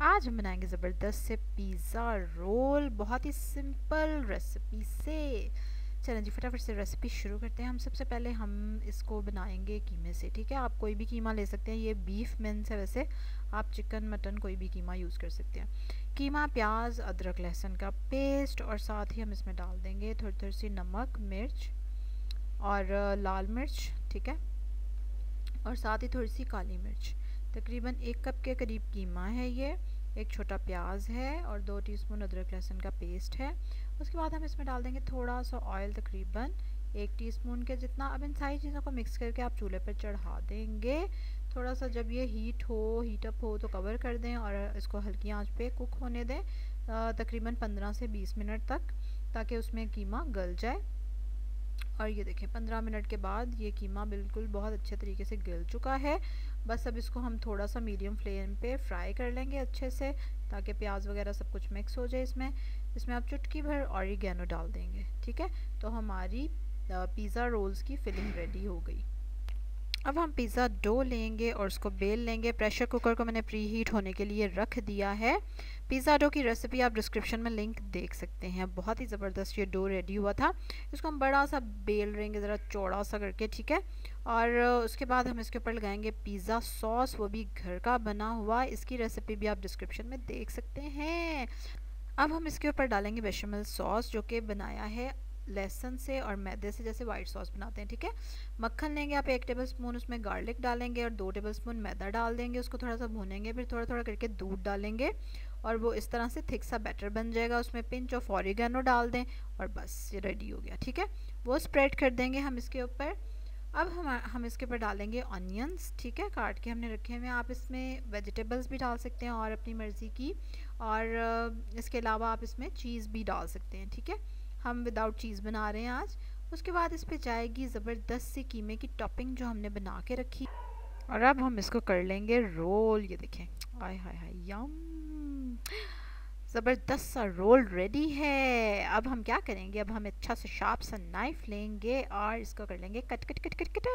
आज हम बनाएंगे ज़बरदस्त से पिज़्ज़ा रोल, बहुत ही सिंपल रेसिपी से। चलें जी फटाफट से रेसिपी शुरू करते हैं। सबसे पहले हम इसको बनाएंगे कीमे से। ठीक है, आप कोई भी कीमा ले सकते हैं, ये बीफ मिन्स है, वैसे आप चिकन मटन कोई भी कीमा यूज़ कर सकते हैं। कीमा, प्याज, अदरक लहसुन का पेस्ट, और साथ ही हम इसमें डाल देंगे थोड़ी थोड़ी सी नमक, मिर्च और लाल मिर्च, ठीक है, और साथ ही थोड़ी सी काली मिर्च। तकरीबन 1 कप के करीब कीमा है ये, एक छोटा प्याज है और 2 टीस्पून अदरक लहसुन का पेस्ट है। उसके बाद हम इसमें डाल देंगे थोड़ा सा ऑयल, तकरीबन 1 टीस्पून के जितना। अब इन सारी चीज़ों को मिक्स करके आप चूल्हे पर चढ़ा देंगे। थोड़ा सा जब ये हीटअप हो तो कवर कर दें और इसको हल्की आंच पे कुक होने दें, तकरीबन 15 से 20 मिनट तक, ताकि उसमें कीमा गल जाए। और ये देखें 15 मिनट के बाद ये कीमा बिल्कुल बहुत अच्छे तरीके से गल चुका है। बस अब इसको हम थोड़ा सा मीडियम फ्लेम पे फ्राई कर लेंगे अच्छे से, ताकि प्याज वगैरह सब कुछ मिक्स हो जाए इसमें आप चुटकी भर ऑरिगेनो डाल देंगे। ठीक है, तो हमारी पिज़्ज़ा रोल्स की फिलिंग रेडी हो गई। अब हम पिज़्ज़ा डो लेंगे और उसको बेल लेंगे। प्रेशर कुकर को मैंने प्री हीट होने के लिए रख दिया है। पिज़्ज़ा डो की रेसिपी आप डिस्क्रिप्शन में लिंक देख सकते हैं। बहुत ही ज़बरदस्त ये डो रेडी हुआ था। इसको हम बड़ा सा बेल लेंगे, ज़रा चौड़ा सा करके, ठीक है। और उसके बाद हम इसके ऊपर लगाएंगे पिज़्ज़ा सॉस, वो भी घर का बना हुआ। इसकी रेसिपी भी आप डिस्क्रिप्शन में देख सकते हैं। अब हम इसके ऊपर डालेंगे बेशमेल सॉस, जो कि बनाया है लहसुन से और मैदे से, जैसे वाइट सॉस बनाते हैं। ठीक है, मक्खन लेंगे आप 1 टेबलस्पून, उसमें गार्लिक डालेंगे और 2 टेबलस्पून मैदा डाल देंगे। उसको थोड़ा सा भूनेंगे, फिर थोड़ा थोड़ा करके दूध डालेंगे और वो इस तरह से थिक सा बैटर बन जाएगा। उसमें पिंच ऑफ ऑरिगेनो डाल दें और बस ये रेडी हो गया। ठीक है, वो स्प्रेड कर देंगे हम इसके ऊपर। अब हम इसके ऊपर डालेंगे ऑनियंस, ठीक है, काट के हमने रखे हुए हैं। आप इसमें वेजिटेबल्स भी डाल सकते हैं और अपनी मर्ज़ी की, और इसके अलावा आप इसमें चीज़ भी डाल सकते हैं। ठीक है, हम विदाउट चीज़ बना रहे हैं आज। उसके बाद इस पे जाएगी ज़बरदस्त सी कीमे की टॉपिंग जो हमने बना के रखी। और अब हम इसको कर लेंगे रोल। ये देखें, आय हाय हाय, यम, ज़बरदस्त सा रोल रेडी है। अब हम क्या करेंगे, अब हम अच्छा सा शार्प सा नाइफ लेंगे और इसको कर लेंगे cut cut cut cut cut.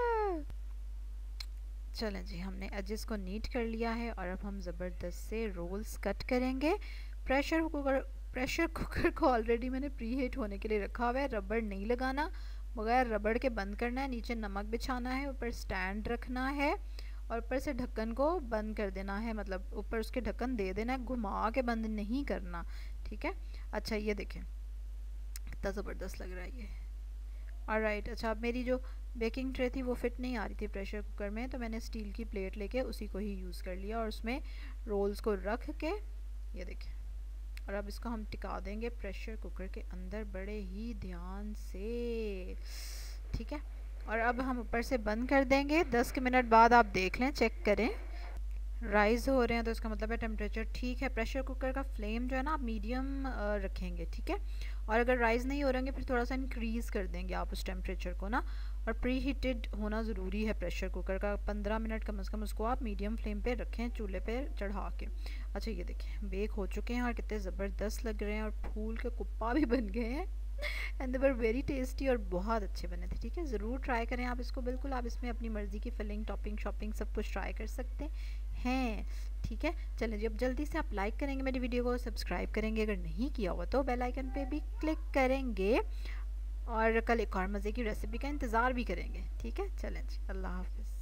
चलें जी, हमने एजेस को नीट कर लिया है और अब हम ज़बरदस्त से रोल्स कट करेंगे। प्रेशर कुकर को ऑलरेडी मैंने प्री हीट होने के लिए रखा हुआ है। रबड़ नहीं लगाना, बगैर रबड़ के बंद करना है। नीचे नमक बिछाना है, ऊपर स्टैंड रखना है और ऊपर से ढक्कन को बंद कर देना है, मतलब ऊपर उसके ढक्कन दे देना है, घुमा के बंद नहीं करना। ठीक है, अच्छा ये देखें कितना ज़बरदस्त लग रहा है ये। ऑलराइट, अच्छा अब मेरी जो बेकिंग ट्रे थी वो फिट नहीं आ रही थी प्रेशर कुकर में, तो मैंने स्टील की प्लेट लेके उसी को ही यूज़ कर लिया और उसमें रोल्स को रख के, ये देखें, और अब इसको हम टिका देंगे प्रेशर कुकर के अंदर बड़े ही ध्यान से। ठीक है, और अब हम ऊपर से बंद कर देंगे। 10 मिनट बाद आप देख लें, चेक करें, राइज़ हो रहे हैं तो इसका मतलब है टेम्परेचर ठीक है। प्रेशर कुकर का फ्लेम जो है ना आप मीडियम रखेंगे। ठीक है, और अगर राइज़ नहीं हो रहेंगे फिर थोड़ा सा इंक्रीज़ कर देंगे आप उस टेम्परेचर को ना। और प्री हीटेड होना ज़रूरी है प्रेशर कुकर का। 15 मिनट कम से कम उसको आप मीडियम फ्लेम पे रखें चूल्हे पे चढ़ा के। अच्छा ये देखें बेक हो चुके हैं और कितने ज़बरदस्त लग रहे हैं और फूल के कुप्पा भी बन गए हैं and they were very tasty और बहुत अच्छे बने थे। ठीक है, ज़रूर ट्राई करें आप इसको। बिल्कुल आप इसमें अपनी मर्ज़ी की फिलिंग, टॉपिंग, शॉपिंग सब कुछ ट्राई कर सकते हैं। ठीक है, चलें जी, अब जल्दी से आप लाइक करेंगे मेरी वीडियो को, सब्सक्राइब करेंगे अगर नहीं किया हुआ तो, बेल आइकन पे भी क्लिक करेंगे और कल एक और मज़े की रेसिपी का इंतज़ार भी करेंगे। ठीक है, चलें जी, अल्लाह हाफ़िज़।